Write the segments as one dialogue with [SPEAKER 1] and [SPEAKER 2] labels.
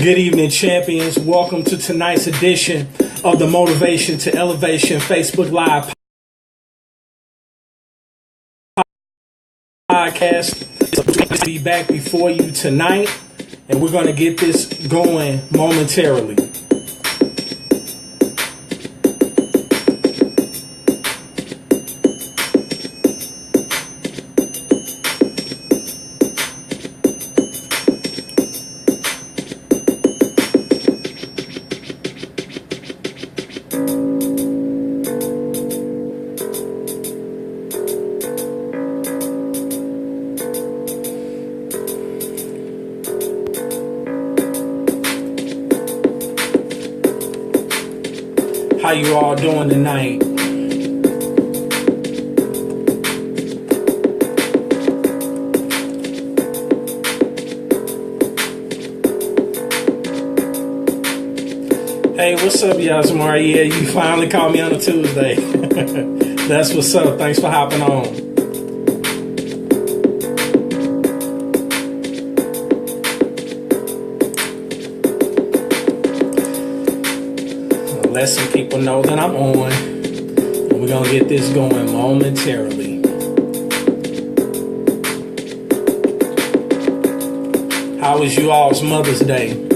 [SPEAKER 1] Good evening, champions. Welcome to tonight's edition of the Motivation to Elevation Facebook Live podcast. I'll be back before you tonight, and we're going to get this going momentarily. How you all doing tonight? Hey, what's up, Yasmar? Yeah, you finally called me on a Tuesday. That's what's up. Thanks for hopping on. Let some people know that I'm on. We're going to get this going momentarily. How was you all's Mother's Day?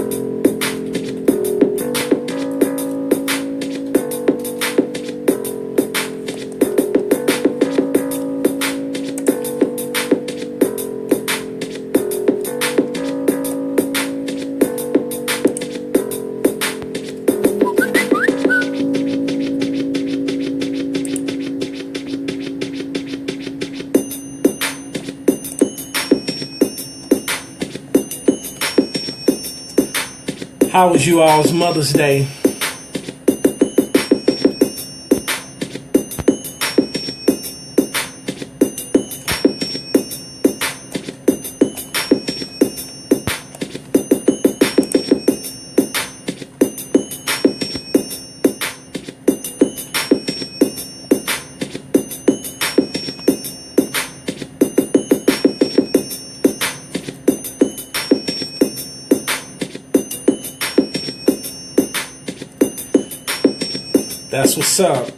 [SPEAKER 1] How was you all's Mother's Day? That's what's up.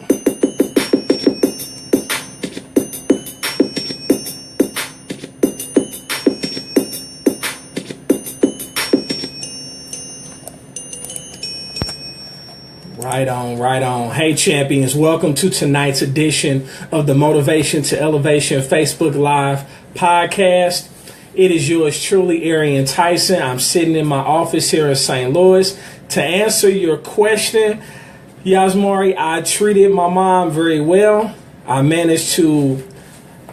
[SPEAKER 1] Right on, right on. Hey, champions, welcome to tonight's edition of the Motivation to Elevation Facebook Live podcast. It is yours truly, Arian Tyson. I'm sitting in my office here in St. Louis to answer your question. Yasmari, I treated my mom very well. I managed to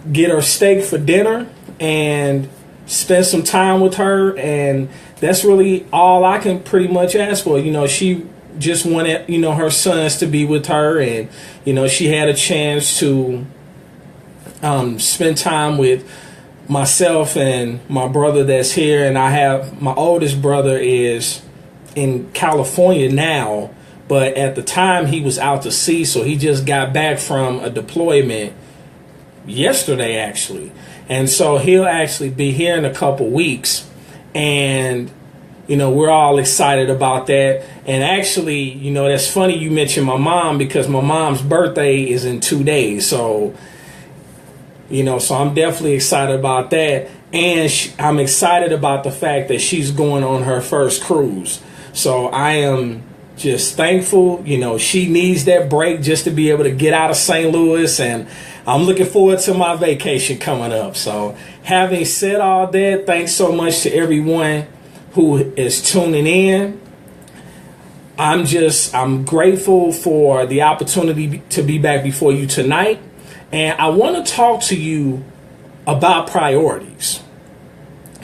[SPEAKER 1] get her steak for dinner and spend some time with her, and that's really all I can pretty much ask for. You know, she just wanted, her sons to be with her, and, she had a chance to spend time with myself and my brother that's here, and I have my oldest brother is in California now. But at the time, he was out to sea, so he just got back from a deployment yesterday, actually. And so he'll actually be here in a couple weeks. And, we're all excited about that. And actually, that's funny you mentioned my mom, because my mom's birthday is in 2 days. So, so I'm definitely excited about that. And I'm excited about the fact that she's going on her first cruise. So I am just thankful. She needs that break just to be able to get out of St. Louis, and I'm looking forward to my vacation coming up. So having said all that, thanks so much to everyone who is tuning in. I'm grateful for the opportunity to be back before you tonight, and I want to talk to you about priorities.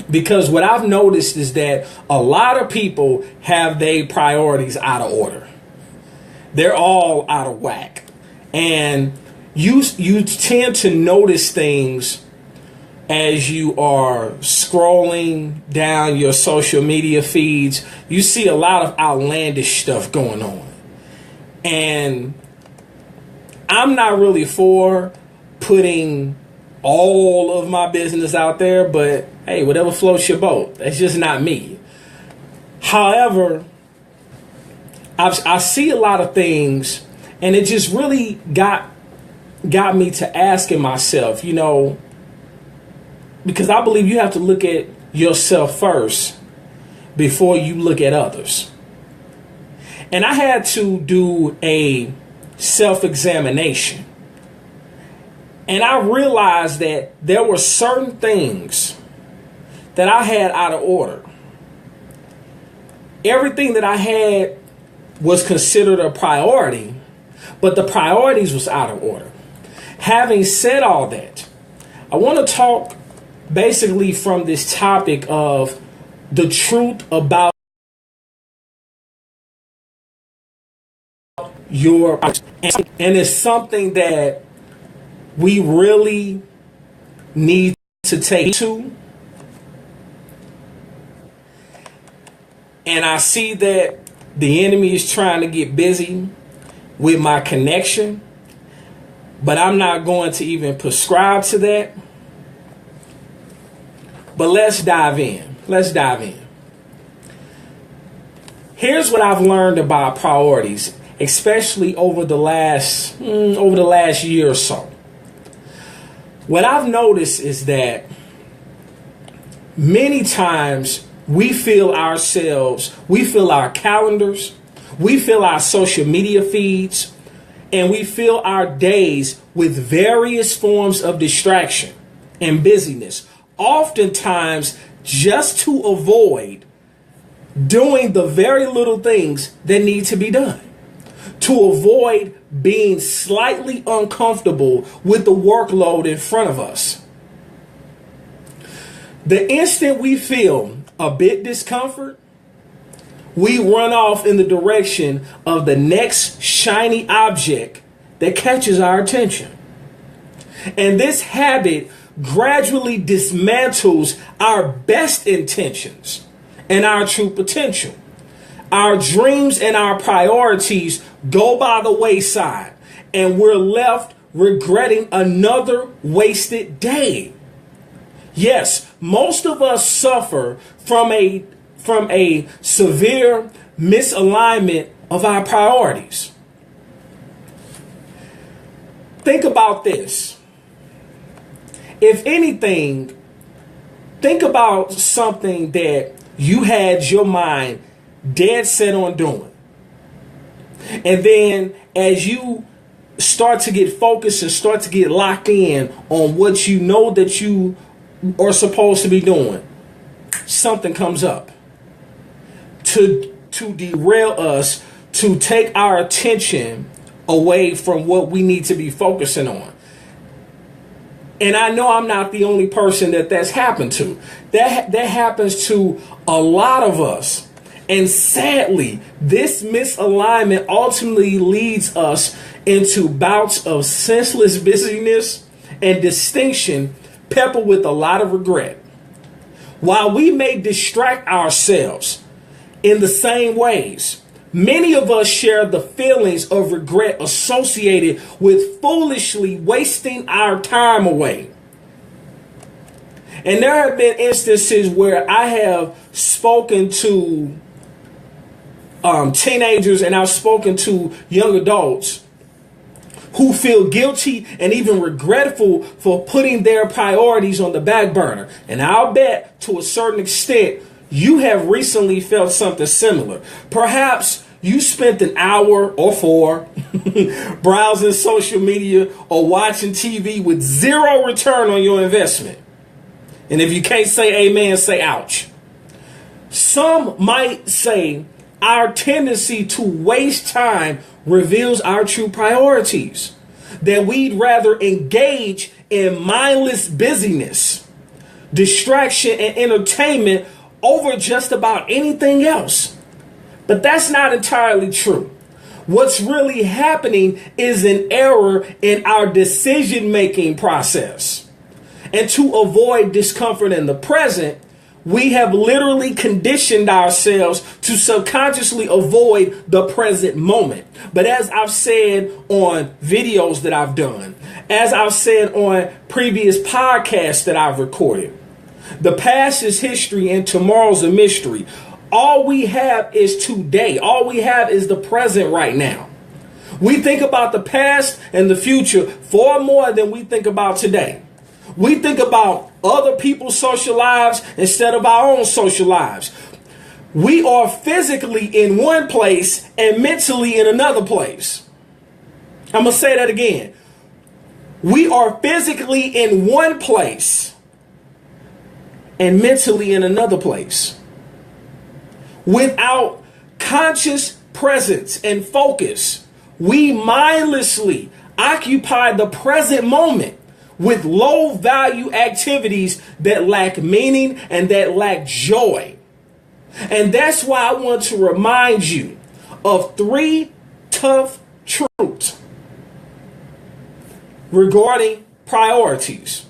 [SPEAKER 1] Because what I've noticed is that a lot of people have their priorities out of order. They're all out of whack. And you tend to notice things as you are scrolling down your social media feeds. You see a lot of outlandish stuff going on. And I'm not really for putting all of my business out there, but hey, whatever floats your boat. That's just not me. However, I see a lot of things, and it just really got me to asking myself, because I believe you have to look at yourself first before you look at others. And I had to do a self-examination. And I realized that there were certain things that I had out of order. Everything that I had was considered a priority, but the priorities was out of order. Having said all that, I want to talk basically from this topic of the truth about and it's something that we really need to take to. And I see that the enemy is trying to get busy with my connection, but I'm not going to even prescribe to that. But let's dive in. Here's what I've learned about priorities, especially over the last year or so. What I've noticed is that many times we fill our calendars, we fill our social media feeds, and we fill our days with various forms of distraction and busyness, oftentimes just to avoid doing the very little things that need to be done, to avoid being slightly uncomfortable with the workload in front of us. The instant we feel a bit discomfort, we run off in the direction of the next shiny object that catches our attention. And this habit gradually dismantles our best intentions and our true potential. Our dreams and our priorities go by the wayside, and we're left regretting another wasted day. Yes, most of us suffer from a severe misalignment of our priorities. Think about this. If anything, think about something that you had your mind dead set on doing. And then as you start to get focused and start to get locked in on what you know that you are supposed to be doing, something comes up to derail us, to take our attention away from what we need to be focusing on. And I know I'm not the only person that's happened to. That happens to a lot of us. And sadly, this misalignment ultimately leads us into bouts of senseless busyness and distinction, peppered with a lot of regret. While we may distract ourselves in the same ways, many of us share the feelings of regret associated with foolishly wasting our time away. And there have been instances where I have spoken to teenagers, and I've spoken to young adults who feel guilty and even regretful for putting their priorities on the back burner. And I'll bet to a certain extent you have recently felt something similar. Perhaps you spent an hour or 4 browsing social media or watching TV with zero return on your investment. And if you can't say amen, say ouch. Some might say our tendency to waste time reveals our true priorities, that we'd rather engage in mindless busyness, distraction, and entertainment over just about anything else. But that's not entirely true. What's really happening is an error in our decision-making process. And to avoid discomfort in the present, we have literally conditioned ourselves to subconsciously avoid the present moment. But as I've said on videos that I've done, as I've said on previous podcasts that I've recorded, the past is history and tomorrow's a mystery. all we have is today. All we have is the present right now. We think about the past and the future far more than we think about today. We think about other people's social lives instead of our own social lives. We are physically in one place and mentally in another place. I'm going to say that again. We are physically in one place and mentally in another place. Without conscious presence and focus, we mindlessly occupy the present moment with low value activities that lack meaning and that lack joy. And that's why I want to remind you of 3 tough truths regarding priorities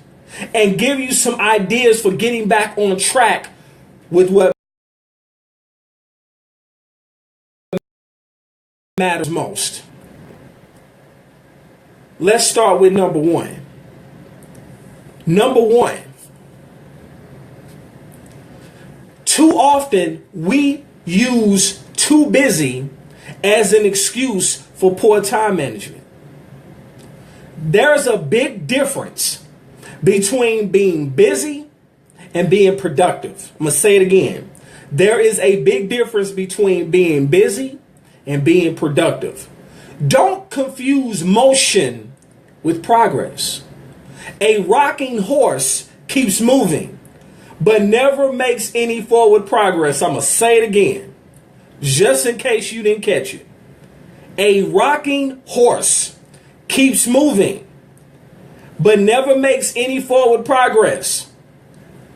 [SPEAKER 1] and give you some ideas for getting back on track with what matters most. Let's start with number 1. Number 1. Too often we use too busy as an excuse for poor time management. There's a big difference between being busy and being productive. I'm going to say it again. There is a big difference between being busy and being productive. Don't confuse motion with progress. A rocking horse keeps moving, but never makes any forward progress. I'm going to say it again, just in case you didn't catch it. A rocking horse keeps moving, but never makes any forward progress.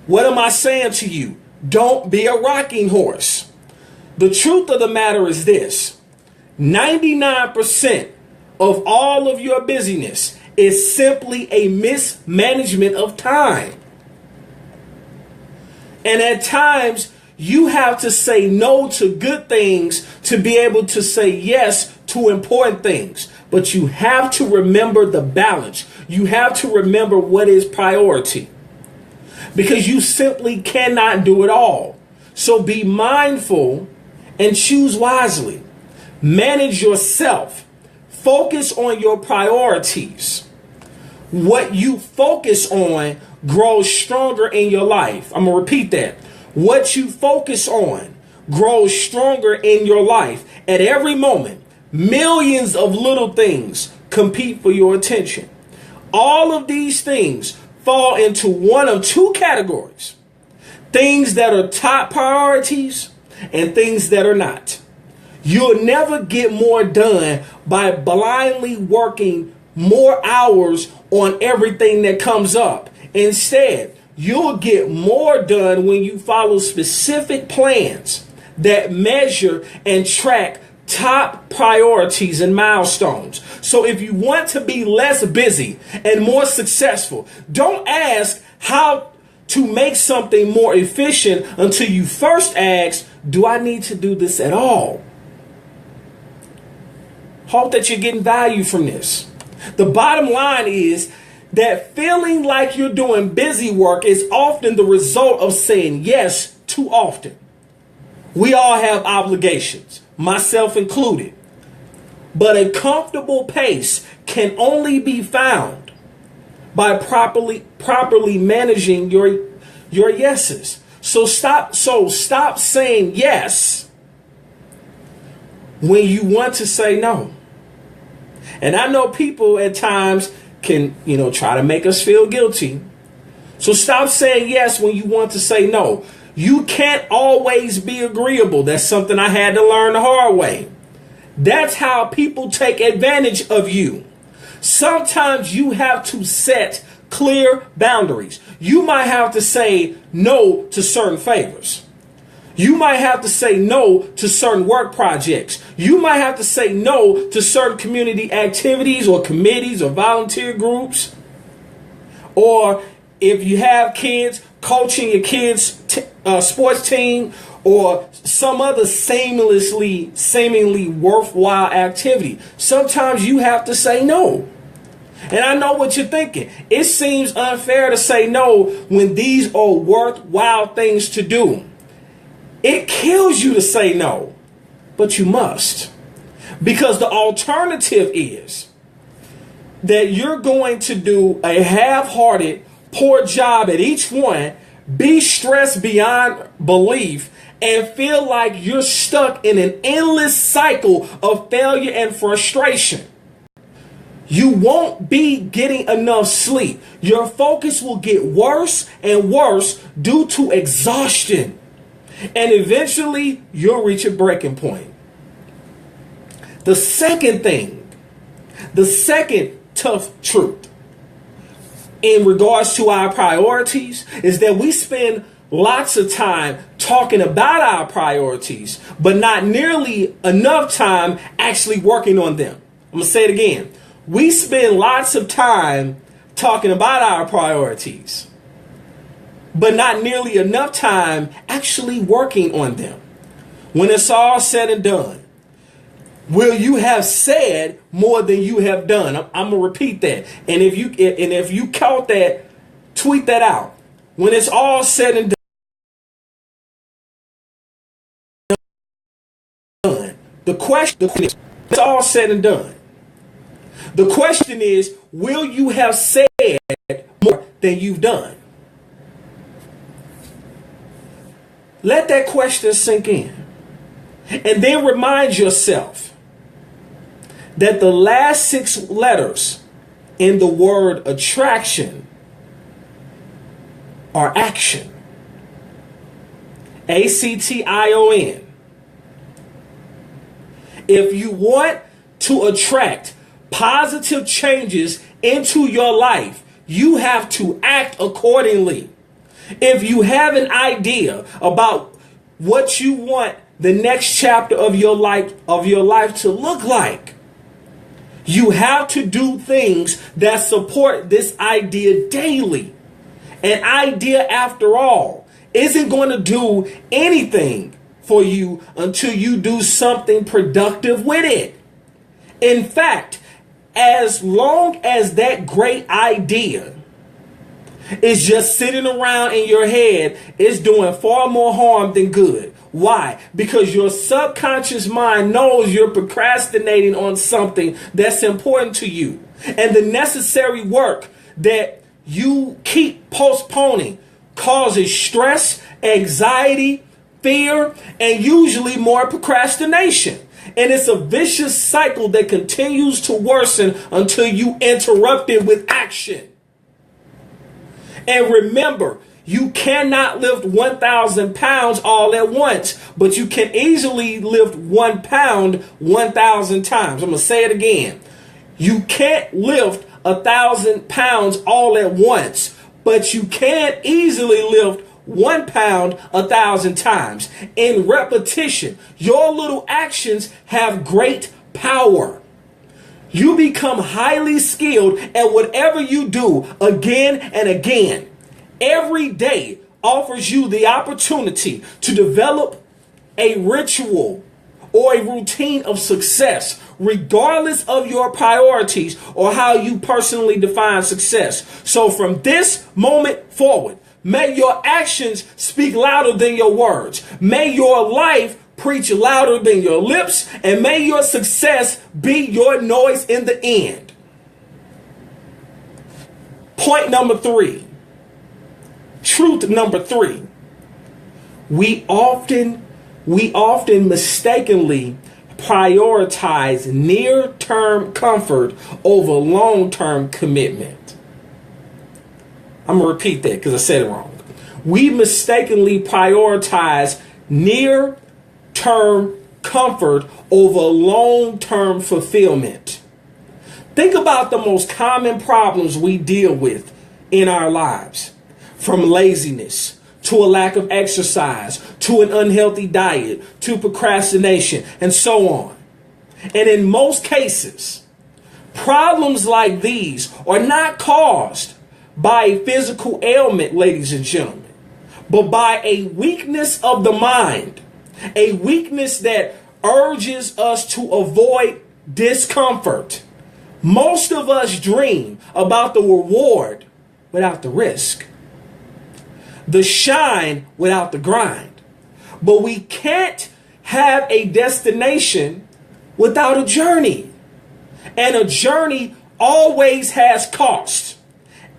[SPEAKER 1] What am I saying to you? Don't be a rocking horse. The truth of the matter is this: 99% of all of your busyness is simply a mismanagement of time. And at times, you have to say no to good things to be able to say yes to important things. But you have to remember the balance. You have to remember what is priority. Because you simply cannot do it all. So be mindful and choose wisely. Manage yourself. Focus on your priorities. What you focus on grows stronger in your life. I'm going to repeat that. What you focus on grows stronger in your life. At every moment, millions of little things compete for your attention. All of these things fall into one of 2 categories: things that are top priorities and things that are not. You'll never get more done by blindly working more hours on everything that comes up. Instead, you'll get more done when you follow specific plans that measure and track top priorities and milestones. So if you want to be less busy and more successful, don't ask how to make something more efficient until you first ask, do I need to do this at all? Hope that you're getting value from this. The bottom line is that feeling like you're doing busy work is often the result of saying yes too often. We all have obligations, myself included. But a comfortable pace can only be found by properly managing your yeses. So stop saying yes when you want to say no. And I know people at times can, try to make us feel guilty. So stop saying yes when you want to say no. You can't always be agreeable. That's something I had to learn the hard way. That's how people take advantage of you. Sometimes you have to set clear boundaries. You might have to say no to certain favors. You might have to say no to certain work projects. You might have to say no to certain community activities or committees or volunteer groups. Or if you have kids, coaching your kids' sports team or some other seemingly worthwhile activity. Sometimes you have to say no. And I know what you're thinking. It seems unfair to say no when these are worthwhile things to do. It kills you to say no, but you must. Because the alternative is that you're going to do a half-hearted, poor job at each one, be stressed beyond belief, and feel like you're stuck in an endless cycle of failure and frustration. You won't be getting enough sleep. Your focus will get worse and worse due to exhaustion. And eventually, you'll reach a breaking point. The second tough truth in regards to our priorities is that we spend lots of time talking about our priorities, but not nearly enough time actually working on them. I'm going to say it again. We spend lots of time talking about our priorities, but not nearly enough time actually working on them. When it's all said and done, will you have said more than you have done? I'm gonna repeat that. And if you caught that, tweet that out. When it's all said and done, the question is, it's all said and done. The question is, will you have said more than you've done? Let that question sink in. And then remind yourself that the last 6 letters in the word attraction are action. ACTION. If you want to attract positive changes into your life, you have to act accordingly. If you have an idea about what you want the next chapter of your life to look like, you have to do things that support this idea daily. An idea, after all, isn't going to do anything for you until you do something productive with it. In fact, as long as that great idea is just sitting around in your head, it's doing far more harm than good. Why? Because your subconscious mind knows you're procrastinating on something that's important to you. And the necessary work that you keep postponing causes stress, anxiety, fear, and usually more procrastination. And it's a vicious cycle that continues to worsen until you interrupt it with action. And remember, you cannot lift 1,000 pounds all at once, but you can easily lift 1 pound 1,000 times. I'm going to say it again. You can't lift 1,000 pounds all at once, but you can easily lift 1 pound 1,000 times. In repetition, your little actions have great power. You become highly skilled at whatever you do again and again. Every day offers you the opportunity to develop a ritual or a routine of success, regardless of your priorities or how you personally define success. So from this moment forward, may your actions speak louder than your words. May your life preach louder than your lips, and may your success be your noise in the end. Point number 3. Truth number 3. We often mistakenly prioritize near-term comfort over long-term commitment. I'm going to repeat that because I said it wrong. We mistakenly prioritize near-term comfort over long-term fulfillment. Think about the most common problems we deal with in our lives, from laziness to a lack of exercise, to an unhealthy diet, to procrastination, and so on. And in most cases, problems like these are not caused by a physical ailment, ladies and gentlemen, but by a weakness of the mind, a weakness that urges us to avoid discomfort. Most of us dream about the reward without the risk, the shine without the grind. But we can't have a destination without a journey. And a journey always has cost.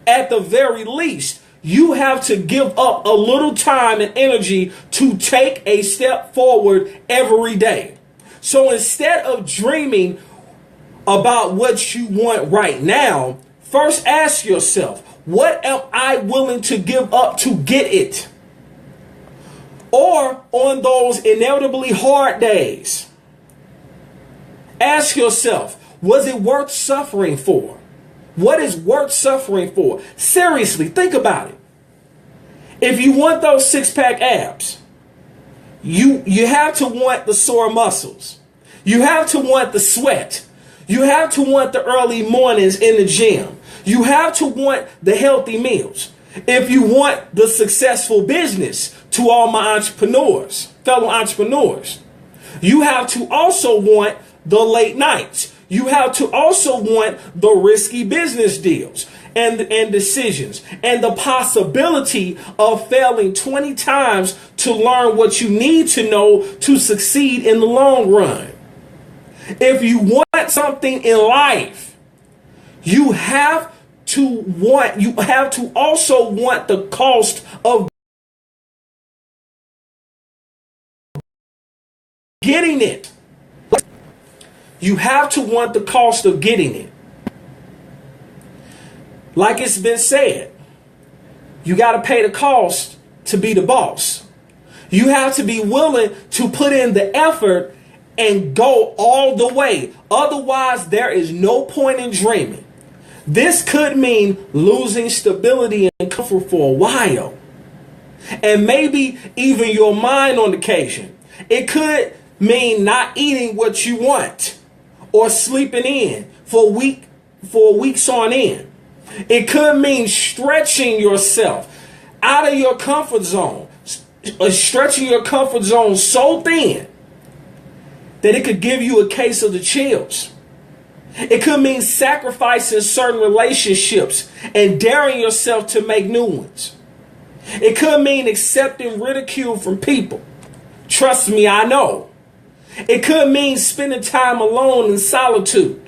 [SPEAKER 1] At the very least, you have to give up a little time and energy to take a step forward every day. So instead of dreaming about what you want right now, first ask yourself, what am I willing to give up to get it? Or on those inevitably hard days, ask yourself, was it worth suffering for? What is worth suffering for? Seriously, think about it. If you want those six-pack abs, you have to want the sore muscles. You have to want the sweat. You have to want the early mornings in the gym. You have to want the healthy meals. If you want the successful business, to all my entrepreneurs, fellow entrepreneurs, you have to also want the late nights. You have to also want the risky business deals and decisions and the possibility of failing 20 times to learn what you need to know to succeed in the long run. If you want something in life, you have to also want the cost of getting it. You have to want the cost of getting it. Like it's been said, you got to pay the cost to be the boss. You have to be willing to put in the effort and go all the way. Otherwise, there is no point in dreaming. This could mean losing stability and comfort for a while, and maybe even your mind on occasion. It could mean not eating what you want or sleeping in for weeks on end. It could mean stretching yourself out of your comfort zone, stretching your comfort zone so thin that it could give you a case of the chills. It could mean sacrificing certain relationships and daring yourself to make new ones. It could mean accepting ridicule from people. Trust me, I know. It could mean spending time alone in solitude.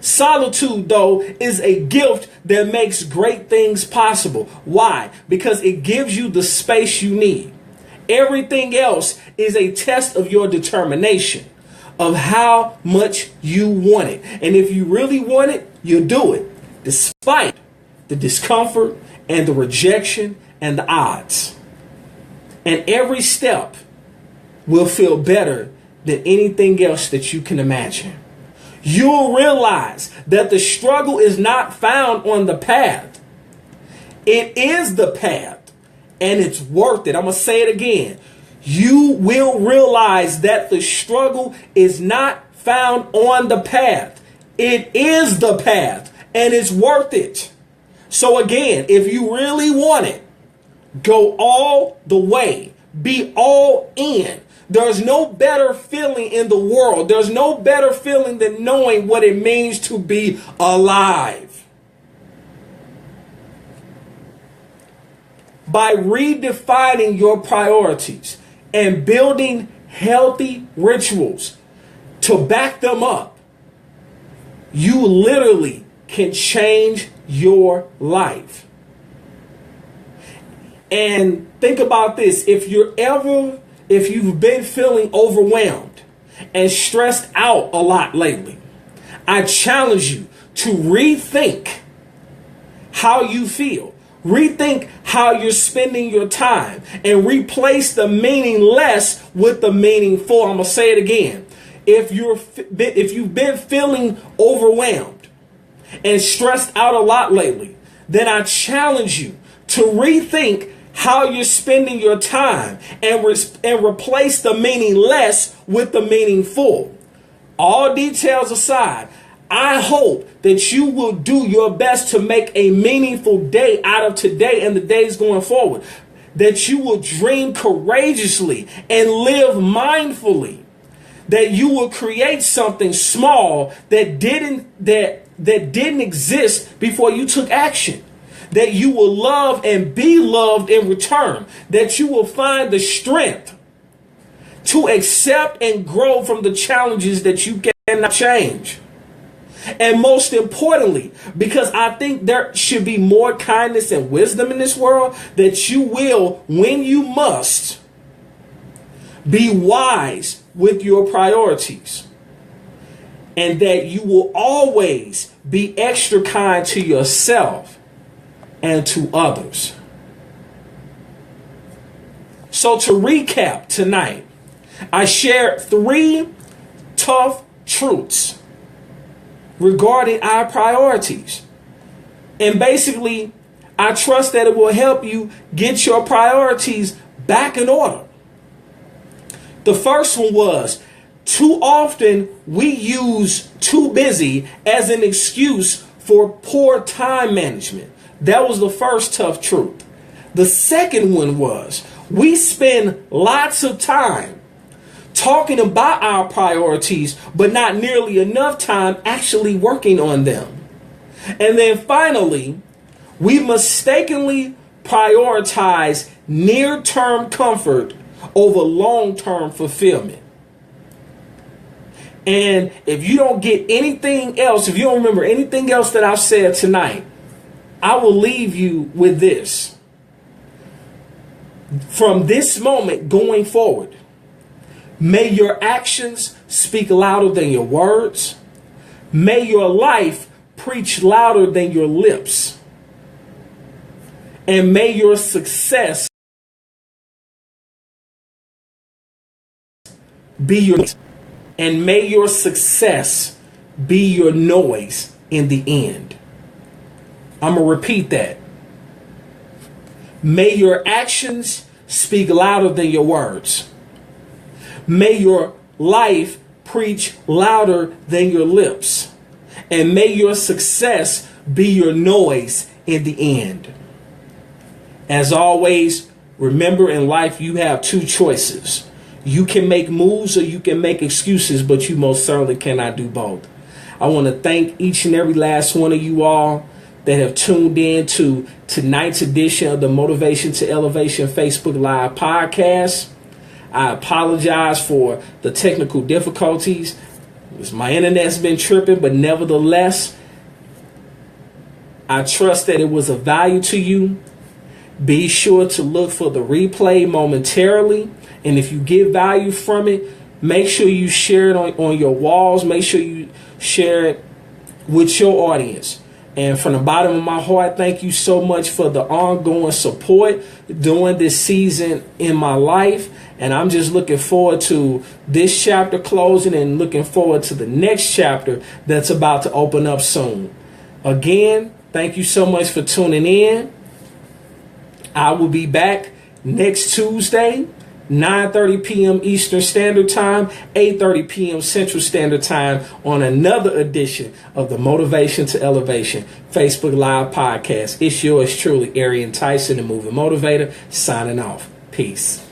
[SPEAKER 1] Solitude, though, is a gift that makes great things possible. Why? Because it gives you the space you need. Everything else is a test of your determination, of how much you want it. And if you really want it, you'll do it, despite the discomfort and the rejection and the odds. And every step will feel better than anything else that you can imagine. You'll realize that the struggle is not found on the path. It is the path, and it's worth it. I'm going to say it again. You will realize that the struggle is not found on the path. It is the path, and it's worth it. So again, if you really want it, go all the way. Be all in. There's no better feeling in the world. There's no better feeling than knowing what it means to be alive. By redefining your priorities and building healthy rituals to back them up, you literally can change your life. And think about this. If you've been feeling overwhelmed and stressed out a lot lately, I challenge you to rethink how you feel. Rethink how you're spending your time and replace the meaningless with the meaningful. I'm going to say it again. If you've been feeling overwhelmed and stressed out a lot lately, then I challenge you to rethink how you're spending your time and replace the meaningless with the meaningful. All details aside, I hope that you will do your best to make a meaningful day out of today and the days going forward. That you will dream courageously and live mindfully. That you will create something small that didn't exist before you took action. That you will love and be loved in return. That you will find the strength to accept and grow from the challenges that you cannot change. And most importantly, because I think there should be more kindness and wisdom in this world, that you will, when you must, be wise with your priorities. And that you will always be extra kind to yourself and to others. So to recap tonight, I shared 3 tough truths regarding our priorities. And basically, I trust that it will help you get your priorities back in order. The first one was, too often we use too busy as an excuse for poor time management. That was the first tough truth. The second one was, we spend lots of time talking about our priorities, but not nearly enough time actually working on them. And then finally, we mistakenly prioritize near-term comfort over long-term fulfillment. And if you don't get anything else, if you don't remember anything else that I've said tonight, I will leave you with this. From this moment going forward, may your actions speak louder than your words. May your life preach louder than your lips. And may your success be your and may your success be your noise in the end. I'm going to repeat that. May your actions speak louder than your words. May your life preach louder than your lips. And may your success be your noise in the end. As always, remember in life you have 2 choices. You can make moves or you can make excuses, but you most certainly cannot do both. I want to thank each and every last one of you all that have tuned in to tonight's edition of the Motivation to Elevation Facebook Live podcast. I apologize for the technical difficulties. My internet's been tripping, but nevertheless, I trust that it was of value to you. Be sure to look for the replay momentarily. And if you get value from it, make sure you share it on your walls. Make sure you share it with your audience. And from the bottom of my heart, thank you so much for the ongoing support during this season in my life. And I'm just looking forward to this chapter closing and looking forward to the next chapter that's about to open up soon. Again, thank you so much for tuning in. I will be back next Tuesday, 9:30 p.m. Eastern Standard Time, 8:30 p.m. Central Standard Time on another edition of the Motivation to Elevation Facebook Live podcast. It's yours truly, Arian Tyson, the Movie Motivator, signing off. Peace.